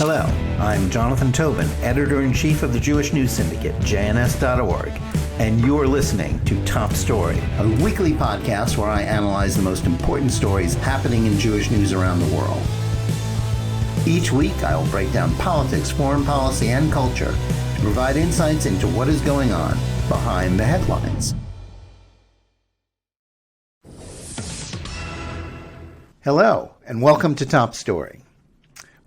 Hello, I'm Jonathan Tobin, Editor-in-chief of the Jewish News Syndicate, JNS.org, and you're listening to Top Story, a weekly podcast where I analyze the most important stories happening in Jewish news around the world. Each week, I will break down politics, foreign policy, and culture to provide insights into what is going on behind the headlines. Hello, and welcome to Top Story.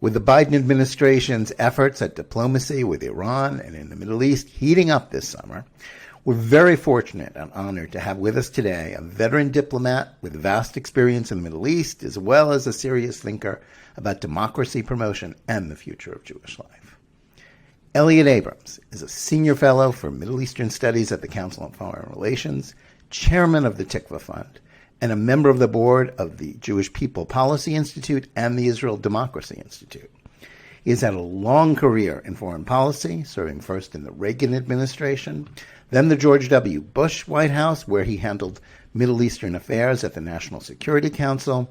With the Biden administration's efforts at diplomacy with Iran and in the Middle East heating up this summer, we're very fortunate and honored to have with us today a veteran diplomat with vast experience in the Middle East, as well as a serious thinker about democracy promotion and the future of Jewish life. Elliott Abrams is a senior fellow for Middle Eastern Studies at the Council on Foreign Relations, chairman of the Tikvah Fund, and a member of the board of the Jewish People Policy Institute and the Israel Democracy Institute. He has had a long career in foreign policy, serving first in the Reagan administration, then the George W. Bush White House, where he handled Middle Eastern affairs at the National Security Council,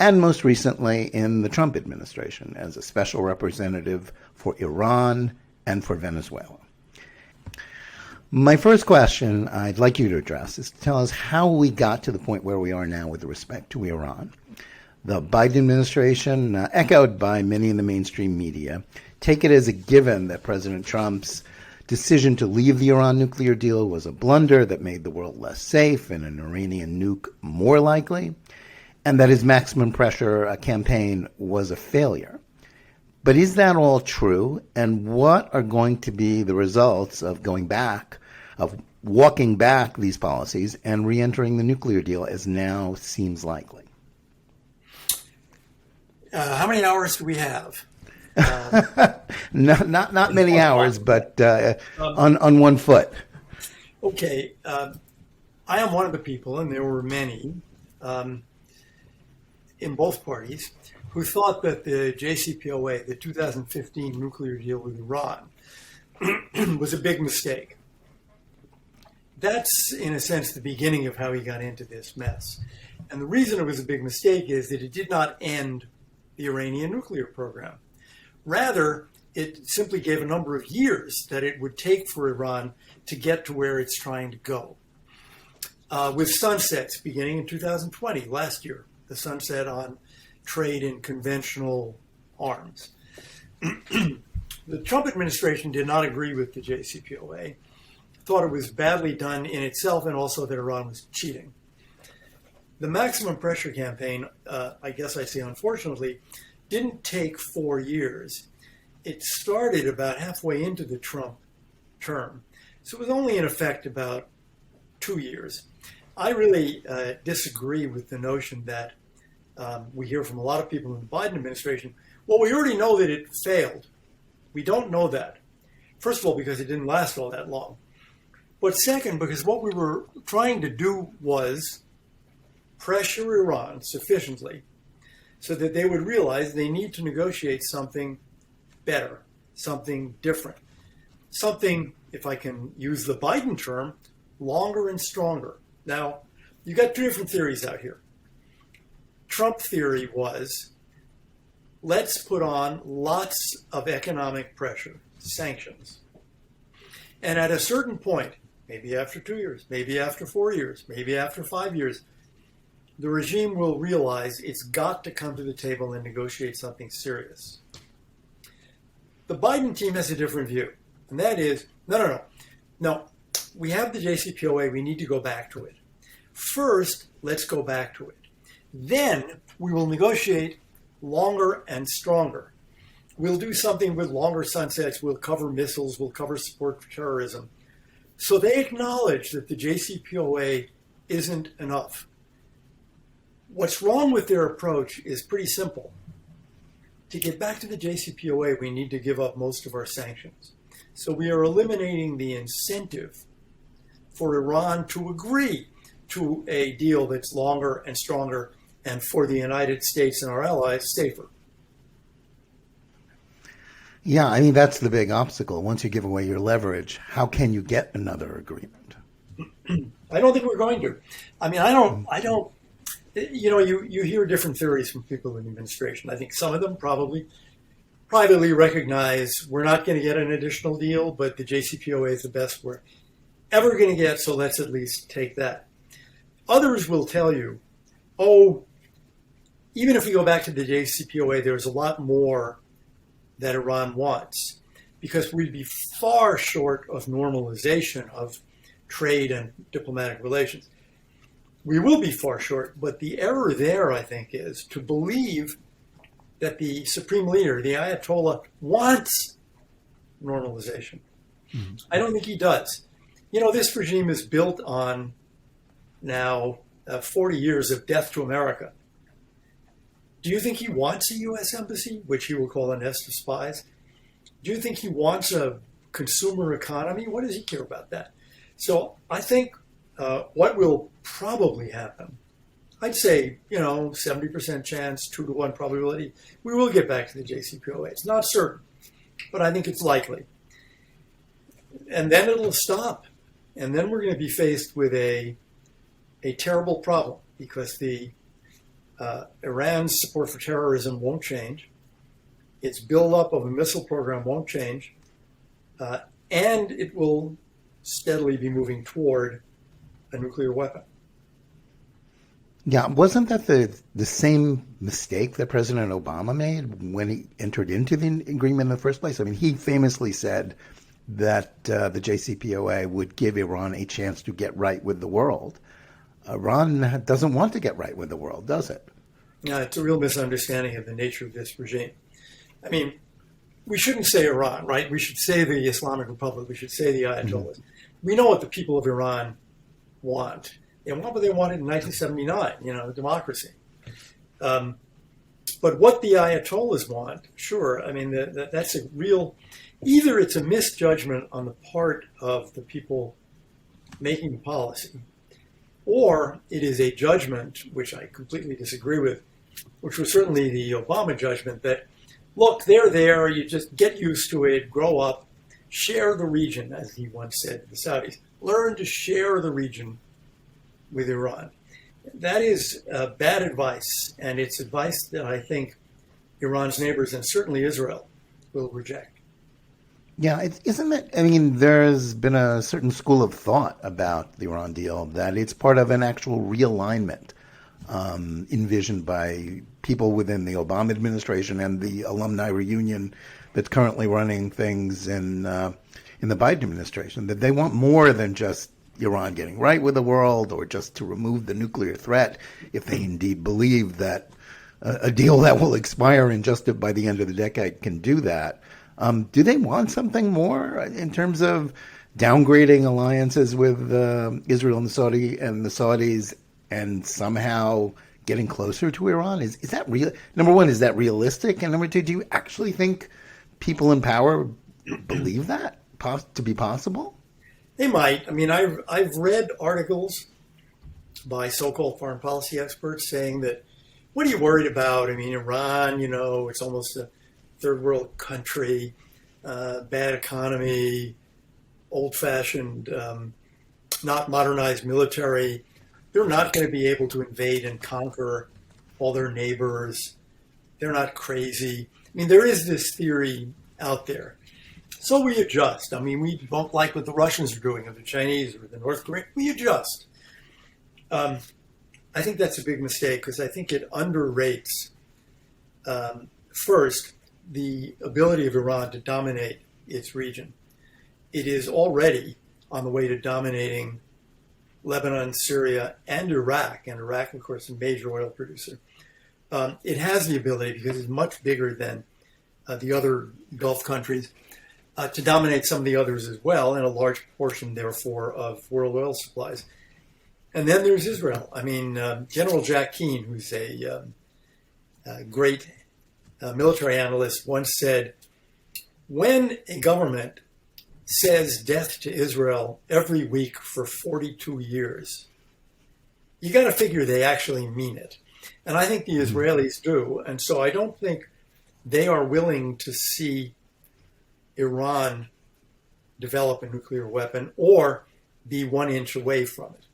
and most recently in the Trump administration as a special representative for Iran and for Venezuela. My first question I'd like you to address is to tell us how we got to the point where we are now with respect to Iran. The Biden administration, echoed by many in the mainstream media, take it as a given that President Trump's decision to leave the Iran nuclear deal was a blunder that made the world less safe and an Iranian nuke more likely, and that his maximum pressure campaign was a failure. But is that all true? And what are going to be the results of walking back these policies and re-entering the nuclear deal as now seems likely? How many hours do we have? Not many hours, but on one foot. Okay. I am one of the people, and there were many in both parties, who thought that the JCPOA, the 2015 nuclear deal with Iran, was a big mistake. That's, in a sense, the beginning of how he got into this mess. And the reason it was a big mistake is that it did not end the Iranian nuclear program. Rather, it simply gave a number of years that it would take for Iran to get to where it's trying to go. With sunsets beginning in 2020, last year, the sunset on trade in conventional arms. The Trump administration did not agree with the JCPOA, thought it was badly done in itself, and also that Iran was cheating. The maximum pressure campaign, I guess I say unfortunately, didn't take 4 years. It started about halfway into the Trump term. So it was only in effect about 2 years. I really disagree with the notion that we hear from a lot of people in the Biden administration, well, we already know that it failed. We don't know that. First of all, because it didn't last all that long. But second, because what we were trying to do was pressure Iran sufficiently so that they would realize they need to negotiate something better, something different, something, if I can use the Biden term, longer and stronger. Now, you got two different theories out here. Trump theory was, let's put on lots of economic pressure, sanctions. And at a certain point, maybe after 2 years, maybe after 4 years, maybe after 5 years, the regime will realize it's got to come to the table and negotiate something serious. The Biden team has a different view, and that is, no, we have the JCPOA, we need to go back to it. First, let's go back to it. Then we will negotiate longer and stronger. We'll do something with longer sunsets. We'll cover missiles. We'll cover support for terrorism. So they acknowledge that the JCPOA isn't enough. What's wrong with their approach is pretty simple. To get back to the JCPOA, we need to give up most of our sanctions. So we are eliminating the incentive for Iran to agree to a deal that's longer and stronger and for the United States and our allies safer. Yeah, I mean, that's the big obstacle. Once you give away your leverage, how can you get another agreement? I don't think we're going to. I mean, I don't, you hear different theories from people in the administration. I think some of them probably privately recognize we're not going to get an additional deal, but the JCPOA is the best we're ever going to get, so let's at least take that. Others will tell you, oh, even if we go back to the JCPOA, there's a lot more that Iran wants, because we'd be far short of normalization of trade and diplomatic relations. We will be far short, but the error there, I think, is to believe that the supreme leader, the Ayatollah, wants normalization. Mm-hmm. I don't think he does. You know, this regime is built on now 40 years of death to America. Do you think he wants a U.S. embassy, which he will call a nest of spies? Do you think he wants a consumer economy? What does he care about that? So I think what will probably happen, I'd say, 70% chance, 2-to-1 probability, we will get back to the JCPOA. It's not certain, but I think it's likely. And then it'll stop. And then we're going to be faced with a terrible problem, because the Iran's support for terrorism won't change. Its buildup of a missile program won't change. And it will steadily be moving toward a nuclear weapon. Yeah, wasn't that the same mistake that President Obama made when he entered into the agreement in the first place? I mean, he famously said that the JCPOA would give Iran a chance to get right with the world. Iran doesn't want to get right with the world, does it? Yeah, it's a real misunderstanding of the nature of this regime. I mean, we shouldn't say Iran, right? We should say the Islamic Republic. We should say the Ayatollahs. Mm-hmm. We know what the people of Iran want. They want what they wanted in 1979, democracy. But what the Ayatollahs want, sure, I mean, that's a real, either it's a misjudgment on the part of the people making the policy, or it is a judgment, which I completely disagree with, which was certainly the Obama judgment, that, look, they're there, you just get used to it, grow up, share the region, as he once said to the Saudis. Learn to share the region with Iran. That is bad advice, and it's advice that I think Iran's neighbors, and certainly Israel, will reject. Yeah, isn't it? I mean, there's been a certain school of thought about the Iran deal that it's part of an actual realignment envisioned by people within the Obama administration and the alumni reunion that's currently running things in the Biden administration, that they want more than just Iran getting right with the world or just to remove the nuclear threat, if they indeed believe that a deal that will expire in just by the end of the decade can do that. Do they want something more in terms of downgrading alliances with Israel and the Saudis and somehow getting closer to Iran? Is that real? Number one, is that realistic? And number two, do you actually think people in power believe that to be possible? They might. I mean, I've read articles by so-called foreign policy experts saying that, what are you worried about? I mean, Iran, it's almost a third world country, bad economy, old-fashioned, not modernized military. They're not going to be able to invade and conquer all their neighbors. They're not crazy. I mean, there is this theory out there. So we adjust. I mean, we don't like what the Russians are doing, or the Chinese, or the North Koreans. We adjust. I think that's a big mistake, because I think it underrates, first, the ability of Iran to dominate its region. It is already on the way to dominating Lebanon, Syria, and Iraq. And Iraq, of course, is a major oil producer. It has the ability, because it's much bigger than the other Gulf countries, to dominate some of the others as well, and a large portion, therefore, of world oil supplies. And then there's Israel. I mean, General Jack Keane, who's a great military analyst, once said, when a government says death to Israel every week for 42 years, you got to figure they actually mean it. And I think the Israelis do. And so I don't think they are willing to see Iran develop a nuclear weapon or be 1 inch away from it.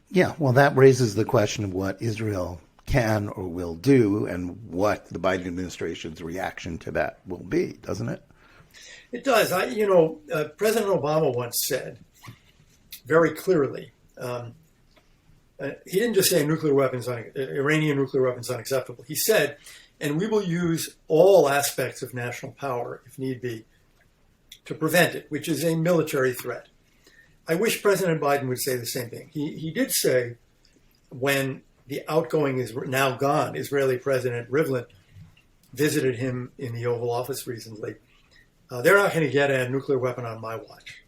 Yeah, well, that raises the question of what Israel can or will do and what the Biden administration's reaction to that will be, doesn't it? It does. President Obama once said very clearly, he didn't just say Iranian nuclear weapons unacceptable. He said, and we will use all aspects of national power, if need be, to prevent it, which is a military threat. I wish President Biden would say the same thing. He did say when the outgoing is now gone Israeli President Rivlin visited him in the Oval Office recently, they're not going to get a nuclear weapon on my watch.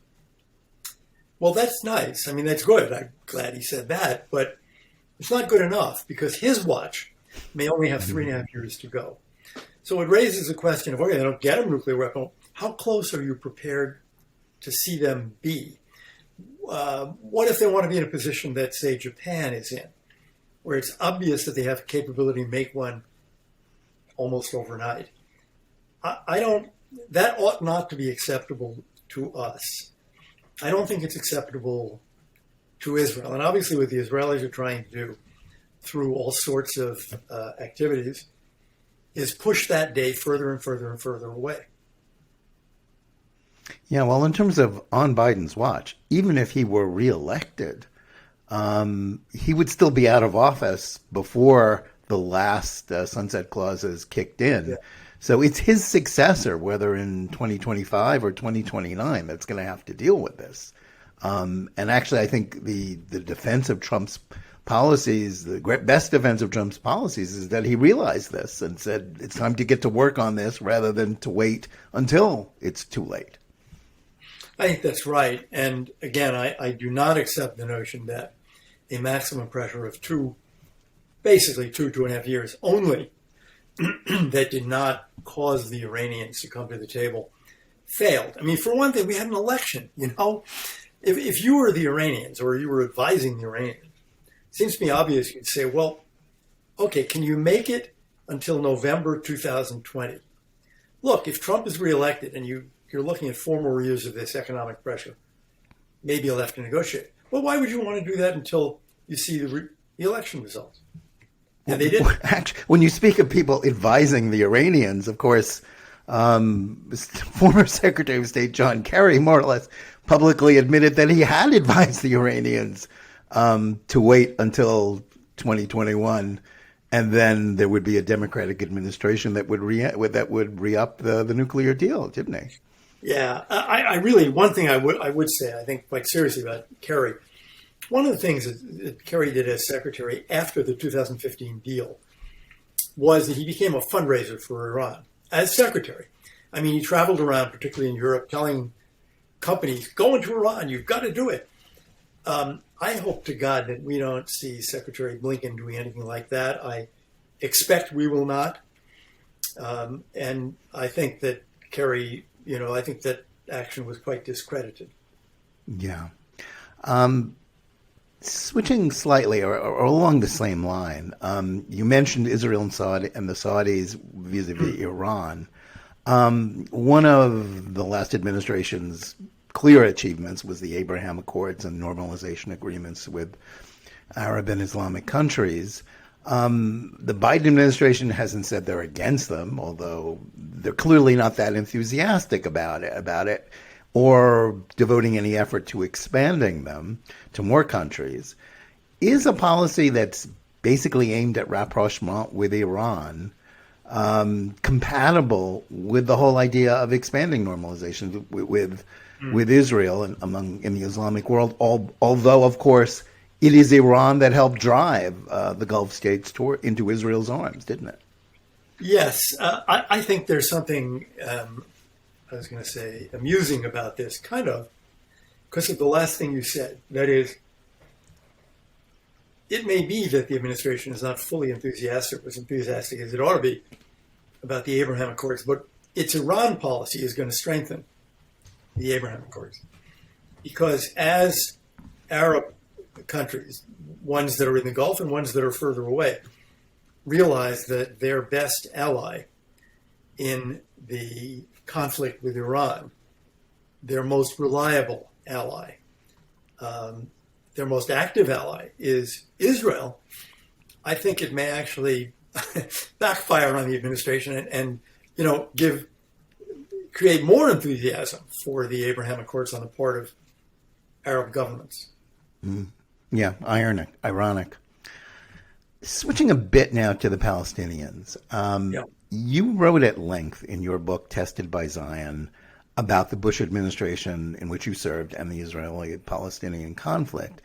Well, that's nice. I mean, that's good. I'm glad he said that, but it's not good enough because his watch may only have 3.5 years to go. So it raises the question of, okay, they don't get a nuclear weapon. How close are you prepared to see them be? What if they want to be in a position that, say, Japan is in, where it's obvious that they have capability to make one almost overnight? That ought not to be acceptable to us. I don't think it's acceptable to Israel. And obviously what the Israelis are trying to do through all sorts of activities is push that day further and further and further away. Yeah, well, in terms of on Biden's watch, even if he were reelected, he would still be out of office before the last sunset clauses kicked in. Yeah. So it's his successor, whether in 2025 or 2029, that's going to have to deal with this. And actually, I think the defense of Trump's policies, the best defense of Trump's policies is that he realized this and said, it's time to get to work on this rather than to wait until it's too late. I think that's right. And again, I do not accept the notion that a maximum pressure of basically 2.5 years only that did not cause the Iranians to come to the table failed. I mean, for one thing, we had an election, If you were the Iranians or you were advising the Iranians, it seems to me obvious you'd say, well, okay, can you make it until November 2020? Look, if Trump is reelected and you're looking at 4 more years of this economic pressure, maybe you'll have to negotiate. Well, why would you want to do that until you see the election results? And they didn't. Actually, when you speak of people advising the Iranians, of course, former Secretary of State John Kerry more or less publicly admitted that he had advised the Iranians to wait until 2021, and then there would be a Democratic administration that would re-up the nuclear deal, didn't he? Yeah, I really, one thing I would say, I think quite seriously about Kerry, one of the things that Kerry did as secretary after the 2015 deal was that he became a fundraiser for Iran as secretary. I mean, he traveled around, particularly in Europe, telling companies, go into Iran, you've got to do it. I hope to God that we don't see Secretary Blinken doing anything like that. I expect we will not. And I think that Kerry, I think that action was quite discredited. Yeah. Switching slightly or along the same line, you mentioned Israel and the Saudis vis-a-vis Iran. One of the last administration's clear achievements was the Abraham Accords and normalization agreements with Arab and Islamic countries. The Biden administration hasn't said they're against them, although they're clearly not that enthusiastic about it, or devoting any effort to expanding them to more countries. Is a policy that's basically aimed at rapprochement with Iran compatible with the whole idea of expanding normalization with Israel and in the Islamic world? Although, of course, it is Iran that helped drive the Gulf states into Israel's arms, didn't it? Yes, I think there's something, I was going to say, amusing about this, kind of, because of the last thing you said. That is, it may be that the administration is not fully enthusiastic, or as enthusiastic as it ought to be, about the Abraham Accords, but its Iran policy is going to strengthen the Abraham Accords. Because as Arab countries, ones that are in the Gulf and ones that are further away, realize that their best ally in the conflict with Iran, their most reliable ally, their most active ally is Israel. I think it may actually backfire on the administration and create more enthusiasm for the Abraham Accords on the part of Arab governments. Yeah, ironic. Switching a bit now to the Palestinians. You wrote at length in your book, Tested by Zion, about the Bush administration in which you served and the Israeli-Palestinian conflict,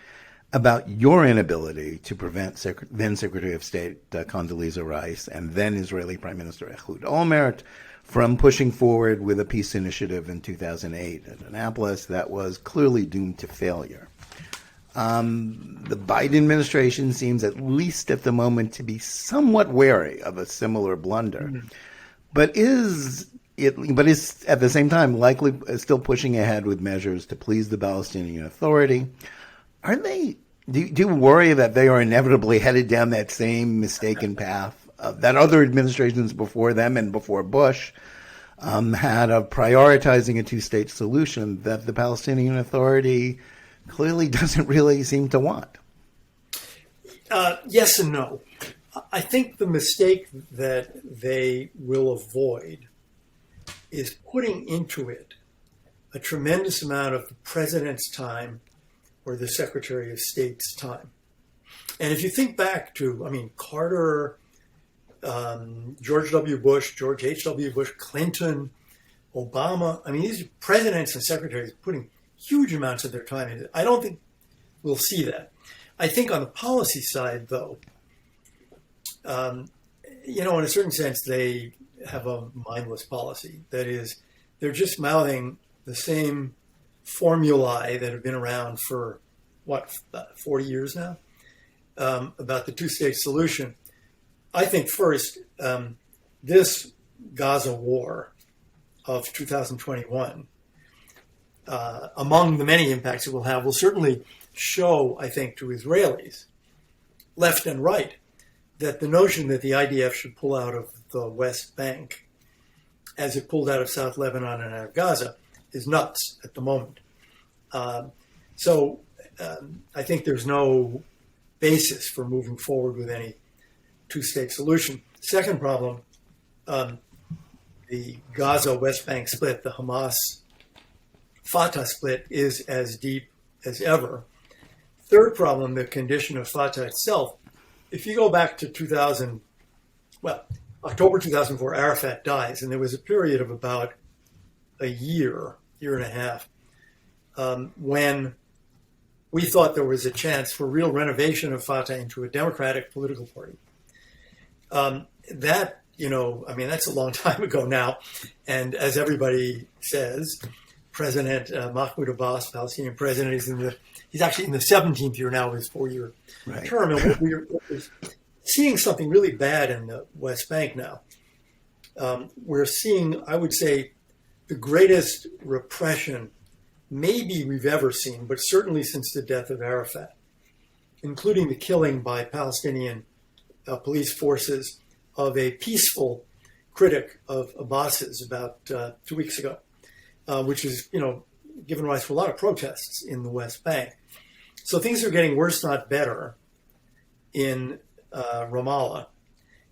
about your inability to prevent then Secretary of State Condoleezza Rice and then Israeli Prime Minister Ehud Olmert from pushing forward with a peace initiative in 2008 at Annapolis that was clearly doomed to failure. The Biden administration seems, at least at the moment, to be somewhat wary of a similar blunder, but is at the same time likely still pushing ahead with measures to please the Palestinian Authority. Are they? Do you worry that they are inevitably headed down that same mistaken path that other administrations before them and before Bush had of prioritizing a two-state solution that the Palestinian Authority clearly doesn't really seem to want? Yes and no. I think the mistake that they will avoid is putting into it a tremendous amount of the president's time or the Secretary of State's time. And if you think back to, Carter, George W. Bush, George H.W. Bush, Clinton, Obama, these presidents and secretaries putting huge amounts of their time into it. I don't think we'll see that. I think on the policy side, though, in a certain sense, they have a mindless policy. That is, they're just mouthing the same formulae that have been around for, 40 years now, about the two-state solution. I think first, this Gaza war of 2021, among the many impacts it will have, will certainly show, I think, to Israelis, left and right, that the notion that the IDF should pull out of the West Bank, as it pulled out of South Lebanon and out of Gaza, is nuts at the moment. So I think there's no basis for moving forward with any two-state solution. Second problem, the Gaza-West Bank split, the Hamas-Fatah split, is as deep as ever. Third problem, the condition of Fatah itself. If you go back to October 2004, Arafat dies, and there was a period of about a year and a half, when we thought there was a chance for real renovation of Fatah into a democratic political party. That's a long time ago now. And as everybody says, President Mahmoud Abbas, Palestinian president, he's actually in the 17th year now of his 4-year term. And we're seeing something really bad in the West Bank now. We're seeing, I would say, the greatest repression maybe we've ever seen, but certainly since the death of Arafat, including the killing by Palestinian police forces of a peaceful critic of Abbas's about 2 weeks ago, which has, given rise to a lot of protests in the West Bank. So things are getting worse, not better, in Ramallah.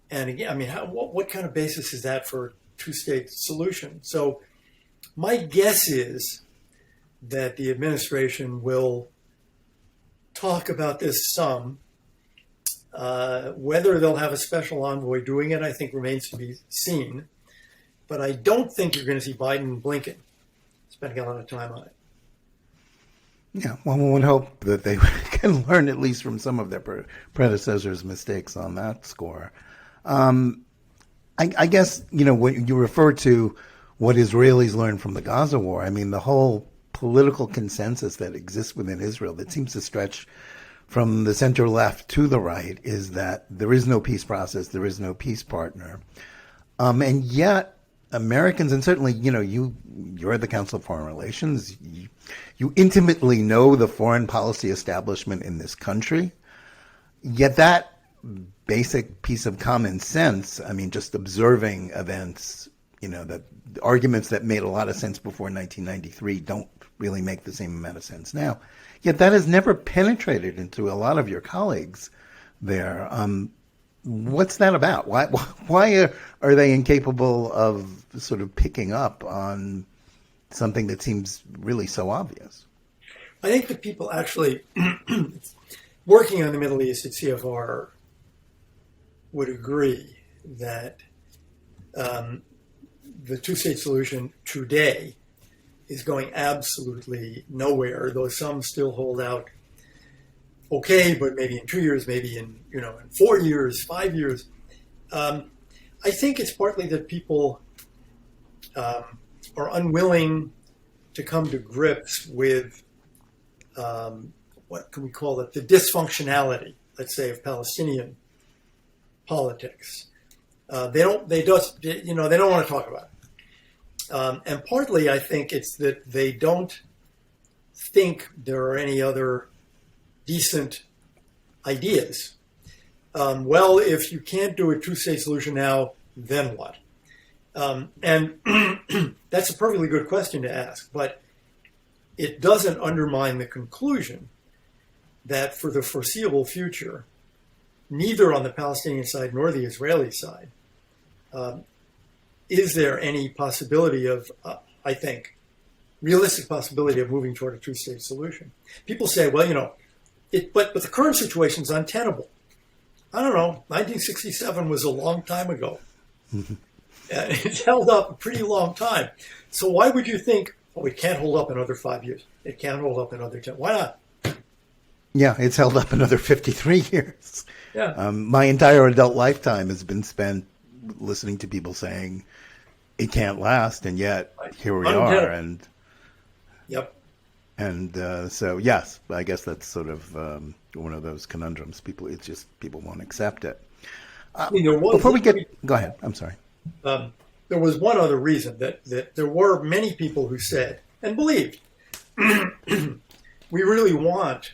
And again, what kind of basis is that for a two-state solution? So my guess is that the administration will talk about this some. Whether they'll have a special envoy doing it, I think remains to be seen. But I don't think you're going to see Biden and Blinken spending a lot of time on it. Yeah, well, one would hope that they can learn at least from some of their predecessors' mistakes on that score. I guess, when you refer to what Israelis learned from the Gaza war, the whole political consensus that exists within Israel that seems to stretch from the center left to the right is that there is no peace process, there is no peace partner. And yet Americans, and certainly, you're at the Council of Foreign Relations, you intimately know the foreign policy establishment in this country, yet that basic piece of common sense, just observing events, that arguments that made a lot of sense before 1993 don't really make the same amount of sense now. Yet that has never penetrated into a lot of your colleagues there. What's that about? Why are they incapable of sort of picking up on something that seems really so obvious? I think the people actually working on the Middle East at CFR would agree that the two-state solution today is going absolutely nowhere, though some still hold out okay, but maybe in 2 years, maybe in 4 years, 5 years. I think it's partly that people are unwilling to come to grips with what can we call it, the dysfunctionality, let's say, of Palestinian politics. They don't want to talk about it. And partly, I think it's that they don't think there are any other decent ideas. Well, if you can't do a two-state solution now, then what? And that's a perfectly good question to ask, but it doesn't undermine the conclusion that for the foreseeable future, neither on the Palestinian side nor the Israeli side, is there any possibility of, I think, realistic possibility of moving toward a two-state solution. People say, well, but the current situation is untenable. I don't know. 1967 was a long time ago. And it's held up a pretty long time. So why would you think, it can't hold up another 5 years? It can't hold up another 10. Why not? Yeah, it's held up another 53 years. Yeah. My entire adult lifetime has been spent listening to people saying it can't last, and yet here we are. And yep. And so, yes, I guess that's sort of one of those conundrums. People won't accept it. Before we go ahead. I'm sorry. There was one other reason that there were many people who said and believed we really want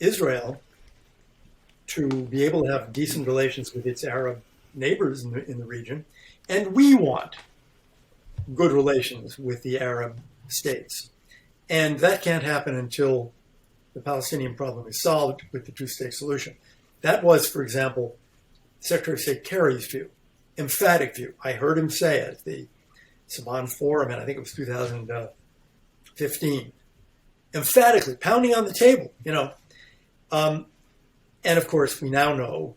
Israel to be able to have decent relations with its Arab neighbors in the region, and we want good relations with the Arab states. And that can't happen until the Palestinian problem is solved with the two-state solution. That was, for example, Secretary of State Kerry's view, emphatic view. I heard him say at the Saban Forum, and I think it was 2015, emphatically pounding on the table, and of course, we now know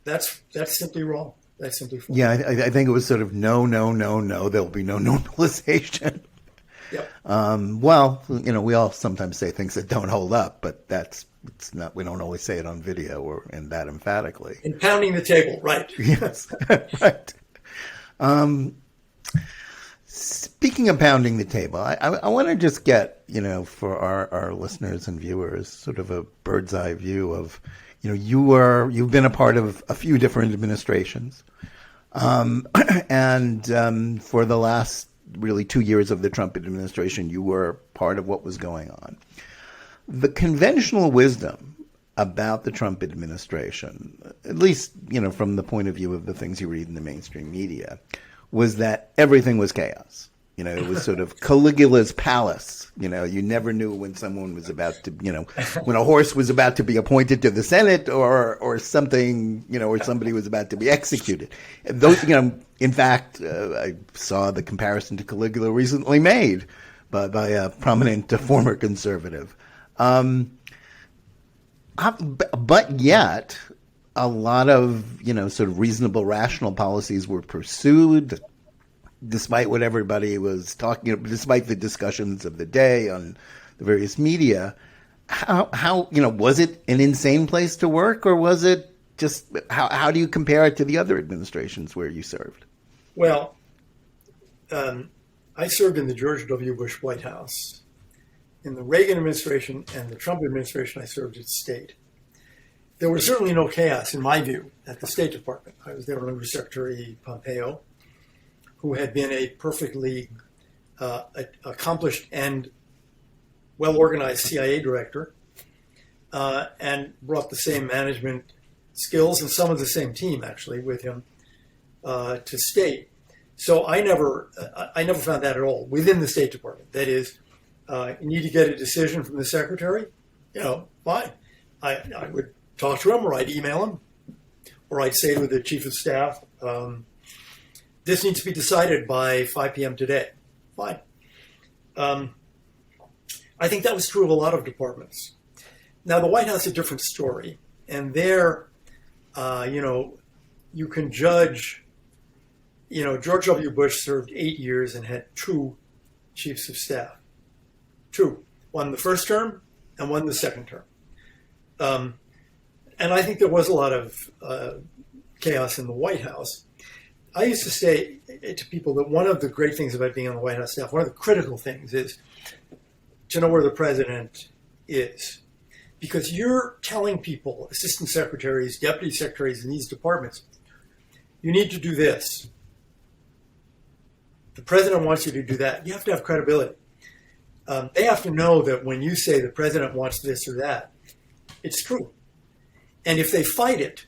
that's simply wrong. That's simply false. Yeah, I think it was sort of no. There'll be no normalization. Yep. Well, we all sometimes say things that don't hold up, but it's not. We don't always say it on video and that emphatically. And pounding the table, right? Yes, right. Speaking of pounding the table, I want to just get for our listeners and viewers sort of a bird's eye view of you've been a part of a few different administrations, and for the last really 2 years of the Trump administration, you were part of what was going on. The conventional wisdom about the Trump administration, at least, from the point of view of the things you read in the mainstream media, was that everything was chaos. It was sort of Caligula's palace. You never knew when someone was about to, when a horse was about to be appointed to the Senate or something, or somebody was about to be executed. Those, in fact, I saw the comparison to Caligula recently made by a prominent former conservative. But yet, a lot of, sort of reasonable, rational policies were pursued, despite what everybody was talking about, despite the discussions of the day on the various media. How was it an insane place to work, or was it just, how do you compare it to the other administrations where you served? Well, I served in the George W. Bush White House. In the Reagan administration and the Trump administration, I served at State. There was certainly no chaos, in my view, at the State Department. I was there under Secretary Pompeo, who had been a perfectly accomplished and well-organized CIA director, and brought the same management skills and some of the same team, actually, with him to State. So I never found that at all within the State Department. That is, you need to get a decision from the secretary, fine. I would talk to him, or I'd email him, or I'd say to the chief of staff, this needs to be decided by 5 p.m. today. Fine. I think that was true of a lot of departments. Now, the White House is a different story. And there, you can judge, George W. Bush served 8 years and had 2 chiefs of staff. 2. One the first term and one the second term. And I think there was a lot of chaos in the White House. I used to say to people that one of the great things about being on the White House staff, one of the critical things is to know where the president is. Because you're telling people, assistant secretaries, deputy secretaries in these departments, you need to do this. The president wants you to do that. You have to have credibility. They have to know that when you say the president wants this or that, it's true. And if they fight it,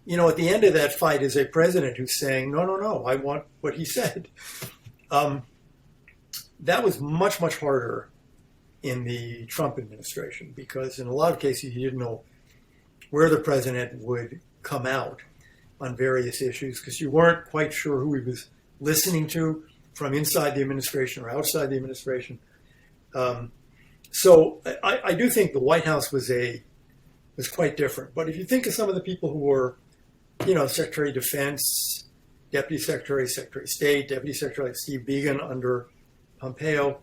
at the end of that fight is a president who's saying, no, I want what he said. That was much, much harder in the Trump administration because in a lot of cases you didn't know where the president would come out on various issues because you weren't quite sure who he was listening to from inside the administration or outside the administration. So I do think the White House was quite different. But if you think of some of the people who were, Secretary of Defense, Deputy Secretary, Secretary of State, Deputy Secretary like Steve Biegun under Pompeo,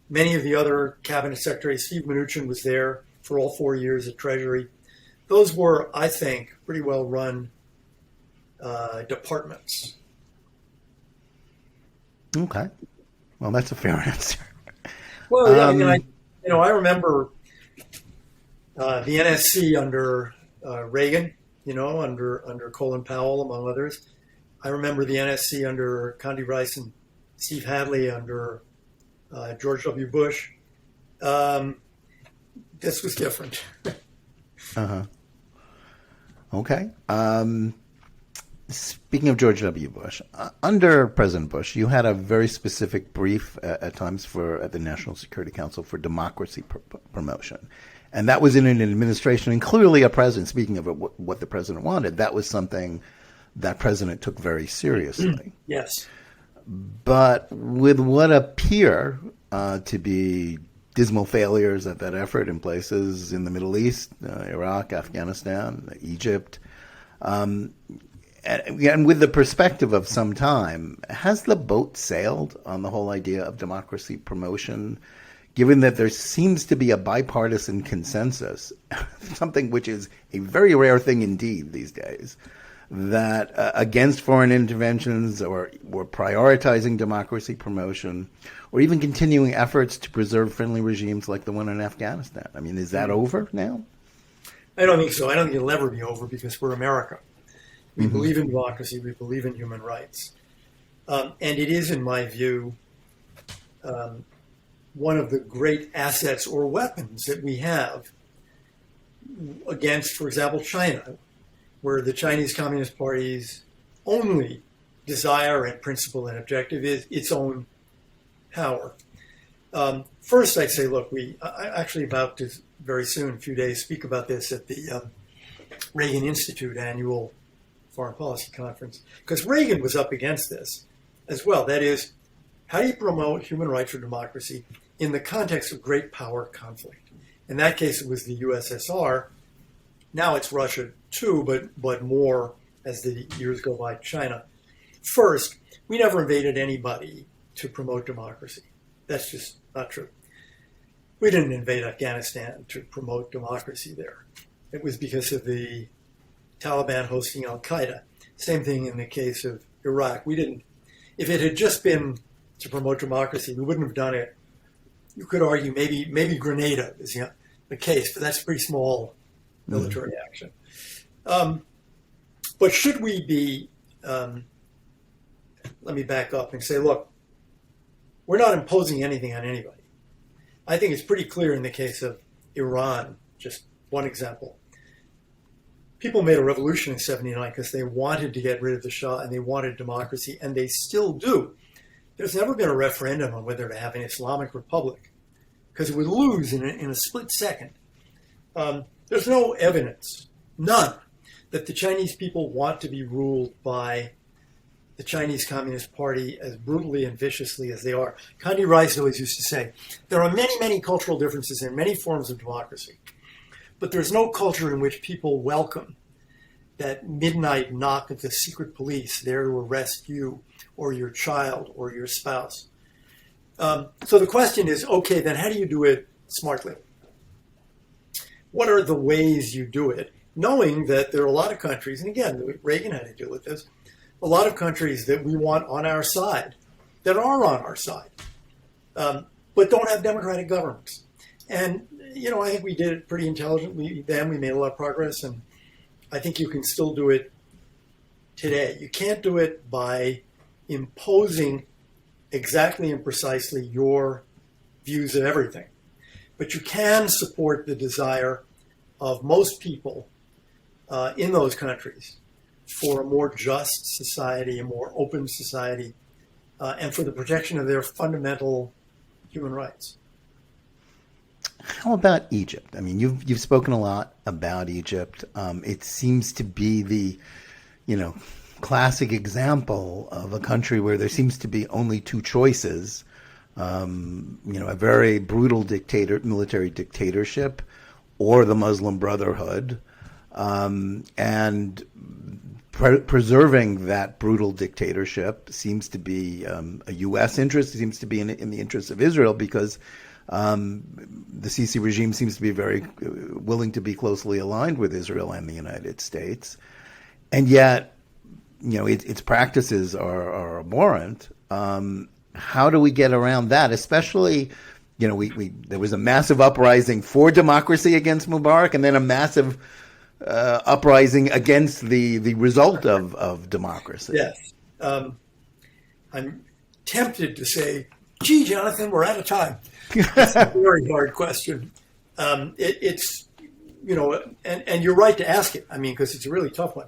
many of the other cabinet secretaries, Steve Mnuchin was there for all 4 years at Treasury. Those were, I think, pretty well run departments. Okay. Well, that's a fair answer. Well, yeah, I remember the NSC under Reagan, under Colin Powell, among others. I remember the NSC under Condi Rice and Steve Hadley under George W. Bush. This was different. Uh-huh. Okay. Speaking of George W. Bush, under President Bush, you had a very specific brief at times at the National Security Council for democracy promotion. And that was in an administration, and clearly a president, speaking of what the president wanted, that was something that president took very seriously. Yes. But with what appear to be dismal failures at that effort in places in the Middle East, Iraq, Afghanistan, Egypt, and with the perspective of some time, has the boat sailed on the whole idea of democracy promotion, given that there seems to be a bipartisan consensus, something which is a very rare thing indeed these days, that against foreign interventions or prioritizing democracy promotion or even continuing efforts to preserve friendly regimes like the one in Afghanistan? I mean, is that over now? I don't think so. I don't think it'll ever be over because we're America. We believe in democracy. We believe in human rights. And it is, in my view, one of the great assets or weapons that we have against, for example, China, where the Chinese Communist Party's only desire and principle and objective is its own power. First, I'd say, look, I actually about to very soon, a few days, speak about this at the Reagan Institute annual foreign policy conference, because Reagan was up against this as well. That is, how do you promote human rights or democracy in the context of great power conflict? In that case, it was the USSR. Now it's Russia too, but more as the years go by, China. First, we never invaded anybody to promote democracy. That's just not true. We didn't invade Afghanistan to promote democracy there. It was because of the Taliban hosting al-Qaeda. Same thing in the case of Iraq. We didn't. If it had just been to promote democracy, we wouldn't have done it. You could argue maybe Grenada is the case, but that's a pretty small military action. But should we be, let me back up and say, look, we're not imposing anything on anybody. I think it's pretty clear in the case of Iran, just one example. People made a revolution in '79 because they wanted to get rid of the Shah and they wanted democracy, and they still do. There's never been a referendum on whether to have an Islamic republic because it would lose in a split second. There's no evidence, none, that the Chinese people want to be ruled by the Chinese Communist Party as brutally and viciously as they are. Condi Rice always used to say, there are many, many cultural differences in many forms of democracy, but there's no culture in which people welcome that midnight knock of the secret police there to arrest you or your child or your spouse. So the question is, okay, then how do you do it smartly? What are the ways you do it? Knowing that there are a lot of countries, and again, Reagan had to deal with this, a lot of countries that we want on our side, that are on our side, but don't have democratic governments. And, I think we did it pretty intelligently then. We made a lot of progress, and I think you can still do it today. You can't do it by imposing exactly and precisely your views of everything. But you can support the desire of most people in those countries for a more just society, a more open society, and for the protection of their fundamental human rights. How about Egypt? I mean, you've spoken a lot about Egypt. It seems to be the, classic example of a country where there seems to be only two choices. A very brutal military dictatorship, or the Muslim Brotherhood, and preserving that brutal dictatorship seems to be a U.S. interest. It seems to be in the interest of Israel, because the Sisi regime seems to be very willing to be closely aligned with Israel and the United States, and yet, its practices are abhorrent. How do we get around that? Especially, there was a massive uprising for democracy against Mubarak, and then a massive uprising against the result of democracy. Yes. I'm tempted to say, gee, Jonathan, we're out of time. It's a very hard question. It's, and you're right to ask it. I mean, because it's a really tough one.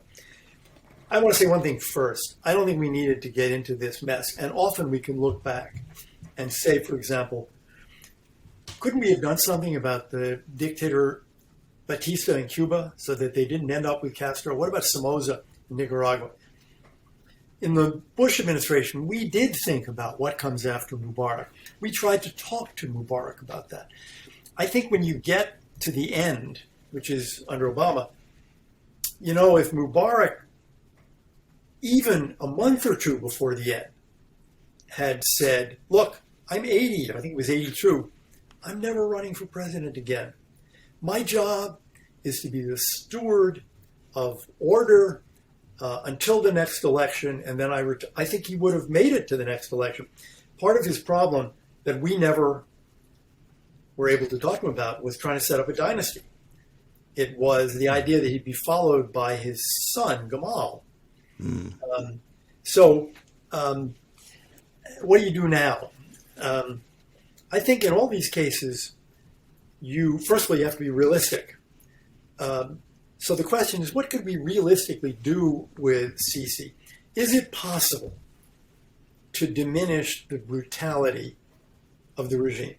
I want to say one thing first. I don't think we needed to get into this mess. And often we can look back and say, for example, couldn't we have done something about the dictator Batista in Cuba so that they didn't end up with Castro? What about Somoza in Nicaragua? In the Bush administration, we did think about what comes after Mubarak. We tried to talk to Mubarak about that. I think when you get to the end, which is under Obama, if Mubarak, even a month or two before the end, had said, look, I'm 80, I think it was 82, I'm never running for president again. My job is to be the steward of order until the next election, and then I think he would have made it to the next election. Part of his problem that we never were able to talk to him about was trying to set up a dynasty. It was the idea that he'd be followed by his son, Gamal. What do you do now? I think in all these cases, first of all, you have to be realistic. So the question is, what could we realistically do with Sisi? Is it possible to diminish the brutality of the regime?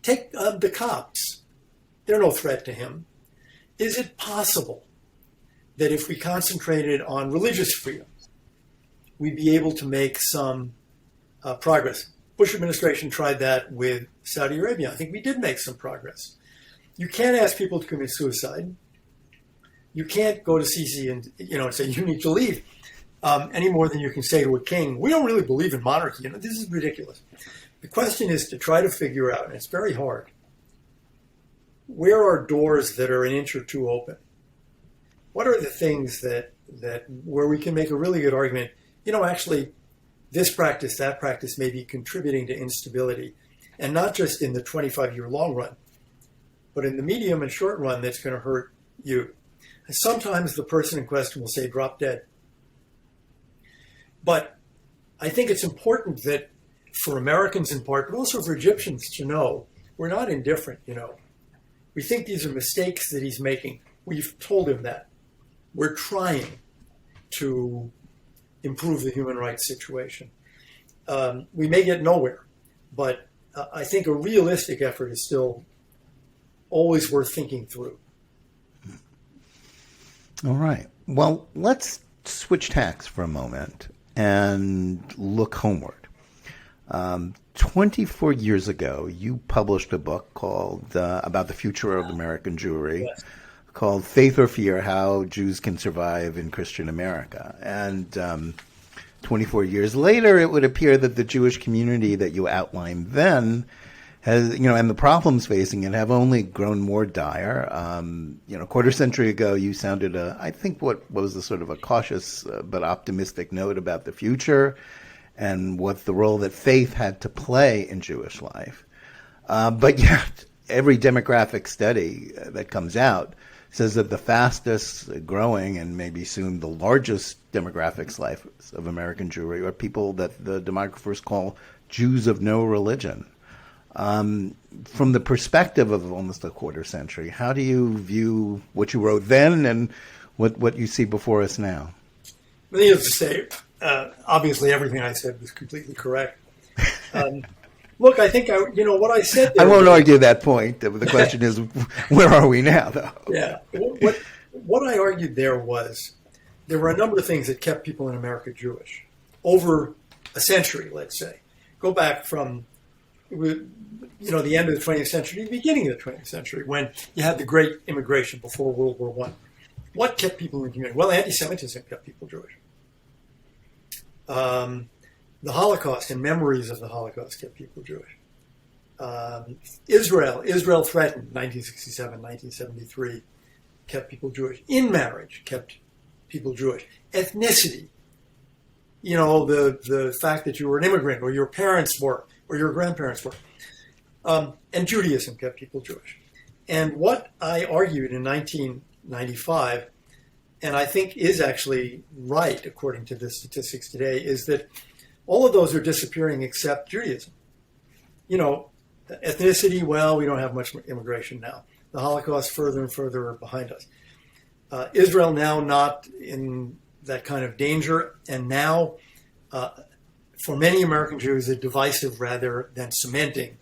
Take the Copts. They're no threat to him. Is it possible that if we concentrated on religious freedom, we'd be able to make some progress? Bush administration tried that with Saudi Arabia. I think we did make some progress. You can't ask people to commit suicide. You can't go to Sisi and say you need to leave any more than you can say to a king, we don't really believe in monarchy. This is ridiculous. The question is to try to figure out, and it's very hard, where are doors that are an inch or two open? What are the things that where we can make a really good argument? Actually, this practice, that practice may be contributing to instability, and not just in the 25-year long run, but in the medium and short run that's going to hurt you. And sometimes the person in question will say, drop dead. But I think it's important that for Americans in part, but also for Egyptians to know, we're not indifferent, We think these are mistakes that he's making. We've told him that. We're trying to improve the human rights situation. We may get nowhere, but I think a realistic effort is still always worth thinking through. All right. Well, let's switch tacks for a moment and look homeward. 24 years ago, you published a book called about the future of American Jewry, Yes. called Faith or Fear: How Jews Can Survive in Christian America. And 24 years later, it would appear that the Jewish community that you outlined then has, and the problems facing it have only grown more dire. A quarter century ago, you sounded I think what was a sort of a cautious but optimistic note about the future and what the role that faith had to play in Jewish life. But yet, every demographic study that comes out says that the fastest growing and maybe soon the largest demographic slice of American Jewry are people that the demographers call Jews of no religion. From the perspective of almost a quarter century, how do you view what you wrote then and what you see before us now? Needless to say, obviously everything I said was completely correct. Look, I think what I said there, I won't argue that point. The question is, where are we now, though? Yeah. What I argued there was there were a number of things that kept people in America Jewish over a century, let's say. Go back from the end of the 20th century to the beginning of the 20th century, when you had the great immigration before World War I. What kept people in the community? Well, anti-Semitism kept people Jewish. The Holocaust and memories of the Holocaust kept people Jewish. Israel threatened 1967, 1973, kept people Jewish. In marriage kept people Jewish. Ethnicity, the fact that you were an immigrant or your parents were or your grandparents were. And Judaism kept people Jewish. And what I argued in 1995, and I think is actually right according to the statistics today, is that all of those are disappearing except Judaism. Ethnicity, well, we don't have much immigration now. The Holocaust further and further behind us. Israel now not in that kind of danger, and now for many American Jews, a divisive rather than cementing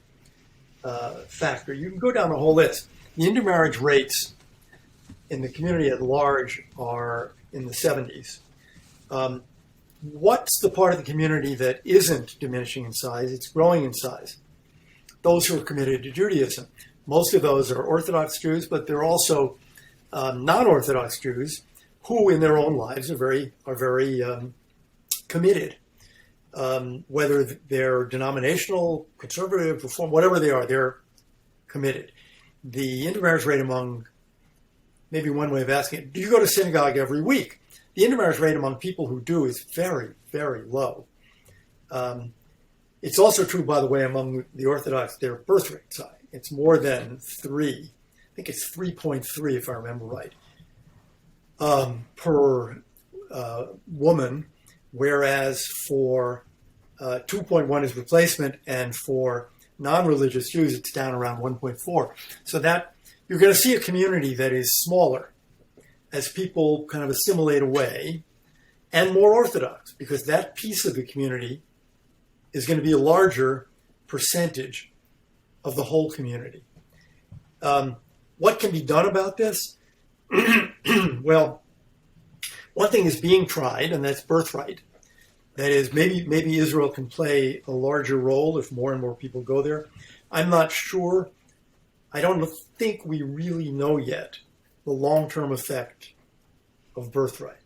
factor. You can go down the whole list. The intermarriage rates in the community at large are in the 70s. What's the part of the community that isn't diminishing in size? It's growing in size. Those who are committed to Judaism. Most of those are Orthodox Jews, but they're also non-Orthodox Jews who, in their own lives, are very committed. Whether they're denominational, conservative, reform, whatever they are, they're committed. The intermarriage rate among, maybe one way of asking it, do you go to synagogue every week? The intermarriage rate among people who do is very, very low. It's also true, by the way, among the Orthodox, their birth rate's high. It's more than 3. I think it's 3.3, if I remember right, per woman, whereas for 2.1 is replacement, and for non-religious Jews, it's down around 1.4. So that you're going to see a community that is smaller as people kind of assimilate away, and more Orthodox, because that piece of the community is going to be a larger percentage of the whole community. What can be done about this? Well, one thing is being tried, and that's birthright. That is, maybe Israel can play a larger role if more and more people go there. I'm not sure. I don't think we really know yet the long-term effect of birthright.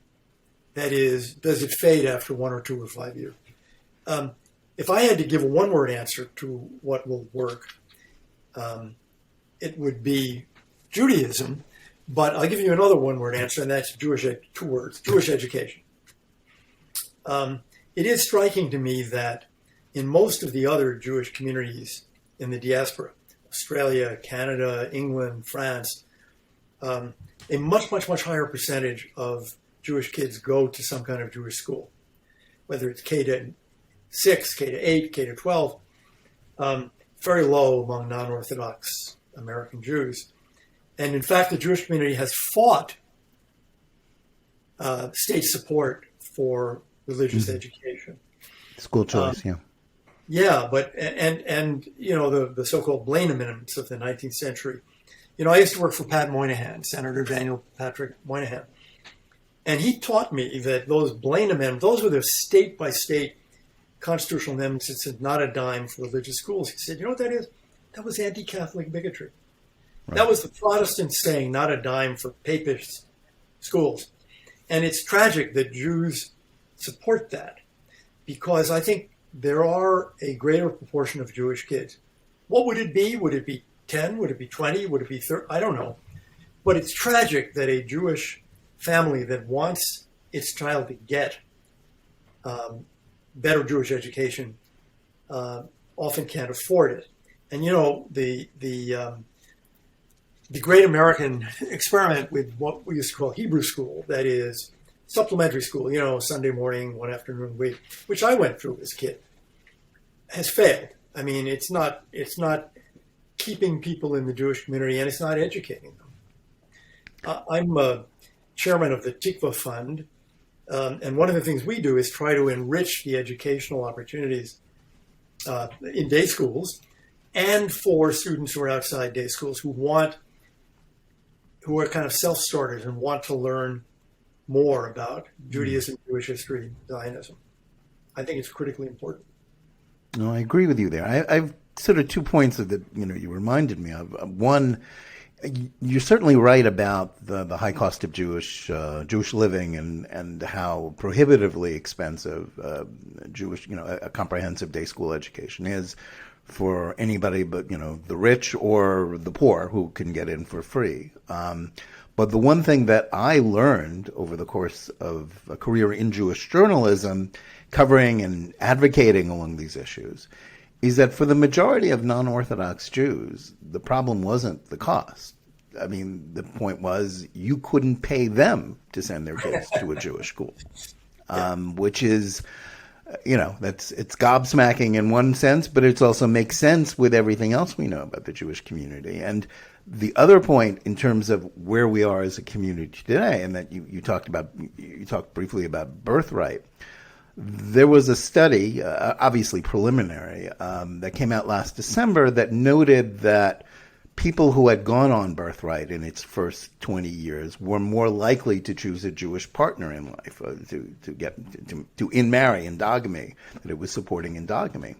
That is, does it fade after 1 or 2 or 5 years? If I had to give a one-word answer to what will work, it would be Judaism. But I'll give you another one-word answer, and that's Jewish education. It is striking to me that in most of the other Jewish communities in the diaspora, Australia, Canada, England, France, a much, much, much higher percentage of Jewish kids go to some kind of Jewish school, whether it's K to 6, K to 8, K to 12, very low among non-Orthodox American Jews. And in fact, the Jewish community has fought state support for religious education. School choice, yeah. Yeah, but and the so-called Blaine amendments of the 19th century. I used to work for Pat Moynihan, Senator Daniel Patrick Moynihan. And he taught me that those Blaine amendments, those were the state-by-state constitutional amendments that said not a dime for religious schools. He said, you know what that is? That was anti-Catholic bigotry. Right. That was the Protestants saying not a dime for papist schools. And it's tragic that Jews support that, because I think there are a greater proportion of Jewish kids. What would it be? Would it be 10? Would it be 20? Would it be 30? I don't know. But it's tragic that a Jewish family that wants its child to get better Jewish education often can't afford it. And, you know, the great American experiment with what we used to call Hebrew school, that is supplementary school, you know, Sunday morning, one afternoon a week, which I went through as a kid, has failed. I mean, it's not keeping people in the Jewish community, and it's not educating them. I'm chairman of the Tikvah Fund, and one of the things we do is try to enrich the educational opportunities in day schools and for students who are outside day schools who are kind of self-starters and want to learn more about Judaism, Jewish history, Zionism. I think it's critically important. No, I agree with you there. I've sort of 2 points that you reminded me of. One, you're certainly right about the high cost of Jewish living and how prohibitively expensive a comprehensive day school education is for anybody but the rich or the poor who can get in for free. But the one thing that I learned over the course of a career in Jewish journalism, covering and advocating along these issues, is that for the majority of non-Orthodox Jews, the problem wasn't the cost. I mean, the point was you couldn't pay them to send their kids to a Jewish school, which is, it's gobsmacking in one sense, but it also makes sense with everything else we know about the Jewish community. And the other point in terms of where we are as a community today, and that you talked briefly about birthright. There was a study, obviously preliminary, that came out last December that noted that people who had gone on birthright in its first 20 years were more likely to choose a Jewish partner in life, to marry endogamy, that it was supporting endogamy.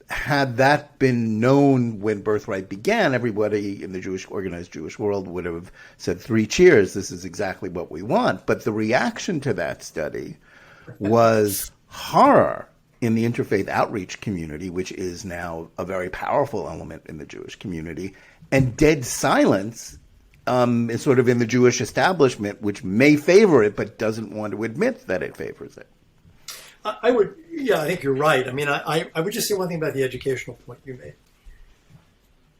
Had that been known when birthright began, everybody in the organized Jewish world would have said 3 cheers, this is exactly what we want. But the reaction to that study was horror in the interfaith outreach community, which is now a very powerful element in the Jewish community, and dead silence is sort of in the Jewish establishment, which may favor it but doesn't want to admit that it favors it. I think you're right. I mean, I would just say one thing about the educational point you made.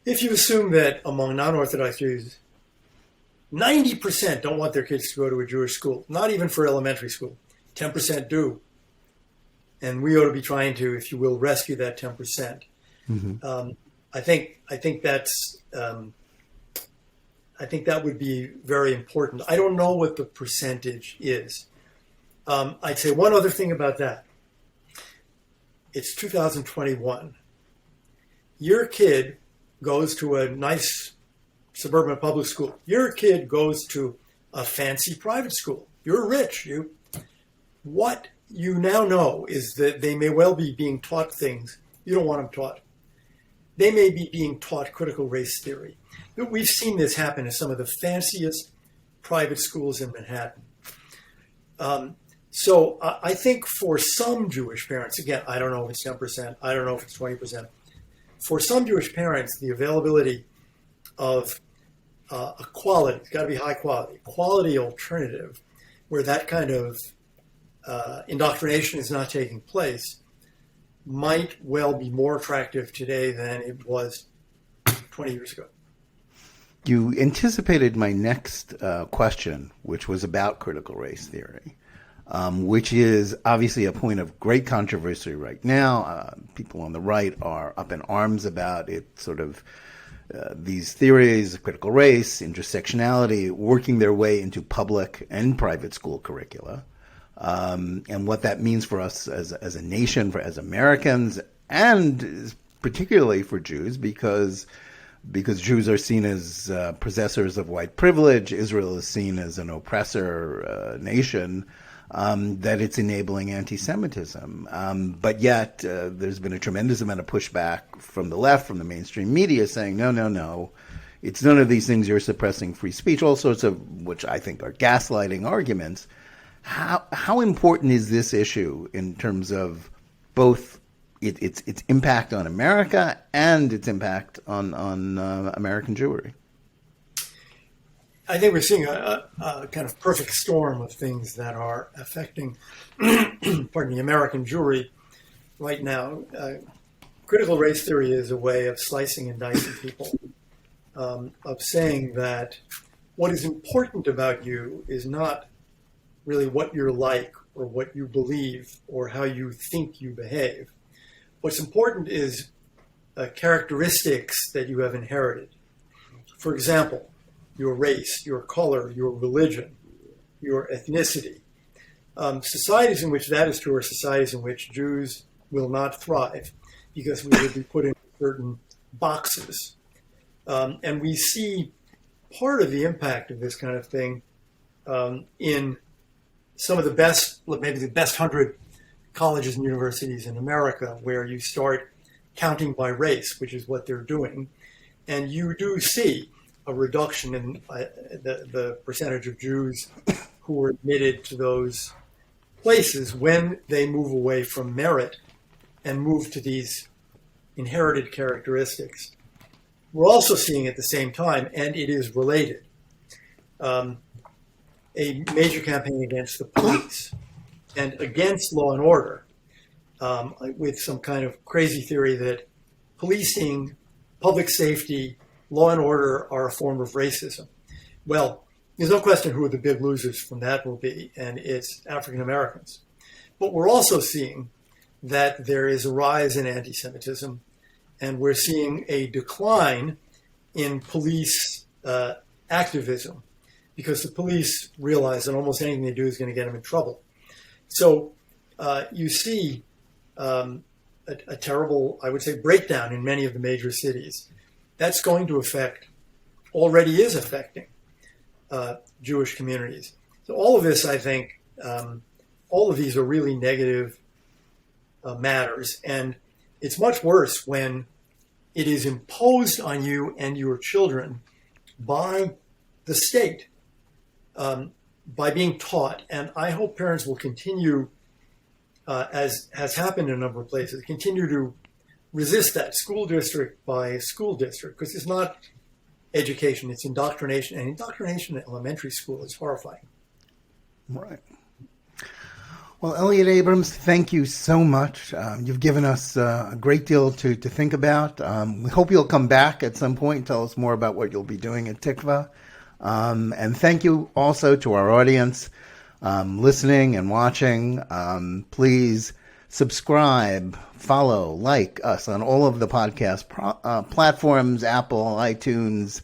If you assume that among non-Orthodox Jews, 90% don't want their kids to go to a Jewish school, not even for elementary school, 10% do. And we ought to be trying to, if you will, rescue that 10%. Mm-hmm. I think that would be very important. I don't know what the percentage is. I'd say one other thing about that. It's 2021. Your kid goes to a nice suburban public school. Your kid goes to a fancy private school. You're rich. What you now know is that they may well be being taught things you don't want them taught. They may be being taught critical race theory. We've seen this happen in some of the fanciest private schools in Manhattan. So I think for some Jewish parents, again, I don't know if it's 10%, I don't know if it's 20%. For some Jewish parents, the availability of a quality, it's got to be high quality alternative, where that kind of indoctrination is not taking place, might well be more attractive today than it was 20 years ago. You anticipated my next question, which was about critical race theory, which is obviously a point of great controversy right now. People on the right are up in arms about it, sort of these theories, critical race, intersectionality, working their way into public and private school curricula. And what that means for us as a nation, as Americans, and particularly for Jews, because because Jews are seen as possessors of white privilege, Israel is seen as an oppressor nation, that it's enabling anti-Semitism. But yet there's been a tremendous amount of pushback from the left, from the mainstream media, saying, no, it's none of these things, you're suppressing free speech, all sorts of, which I think are gaslighting arguments. How important is this issue in terms of both its impact on America and its impact on American Jewry? I think we're seeing a kind of perfect storm of things that are affecting, pardon me, American Jewry right now. Critical race theory is a way of slicing and dicing people, of saying that what is important about you is not really what you're like or what you believe or how you think you behave. What's important is characteristics that you have inherited. For example, your race, your color, your religion, your ethnicity. Societies in which that is true are societies in which Jews will not thrive because we will be put in certain boxes. And we see part of the impact of this kind of thing in some of the best, maybe the best 100 colleges and universities in America, where you start counting by race, which is what they're doing. And you do see a reduction in the percentage of Jews who are admitted to those places when they move away from merit and move to these inherited characteristics. We're also seeing at the same time, and it is related, a major campaign against the police and against law and order, with some kind of crazy theory that policing, public safety, law and order are a form of racism. Well, there's no question who the big losers from that will be, and it's African Americans. But we're also seeing that there is a rise in anti-Semitism, and we're seeing a decline in police activism, because the police realize that almost anything they do is going to get them in trouble. So you see a terrible, I would say, breakdown in many of the major cities. That's going to already is affecting Jewish communities. So all of this, I think, all of these are really negative matters. And it's much worse when it is imposed on you and your children by the state, by being taught. And I hope parents will continue, as has happened in a number of places, continue to resist that school district by school district, because it's not education, it's indoctrination. And indoctrination in elementary school is horrifying. Right. Well, Elliott Abrams, thank you so much. You've given us a great deal to think about. We hope you'll come back at some point and tell us more about what you'll be doing at Tikvah. And thank you also to our audience listening and watching. Please subscribe, follow, like us on all of the podcast platforms, Apple, iTunes,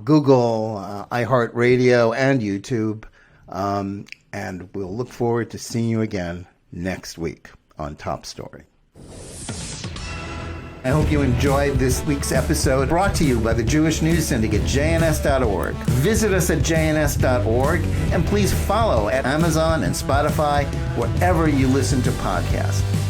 Google, iHeartRadio, and YouTube. And we'll look forward to seeing you again next week on Top Story. I hope you enjoyed this week's episode, brought to you by the Jewish News Syndicate, JNS.org. Visit us at JNS.org, and please follow at Amazon and Spotify, wherever you listen to podcasts.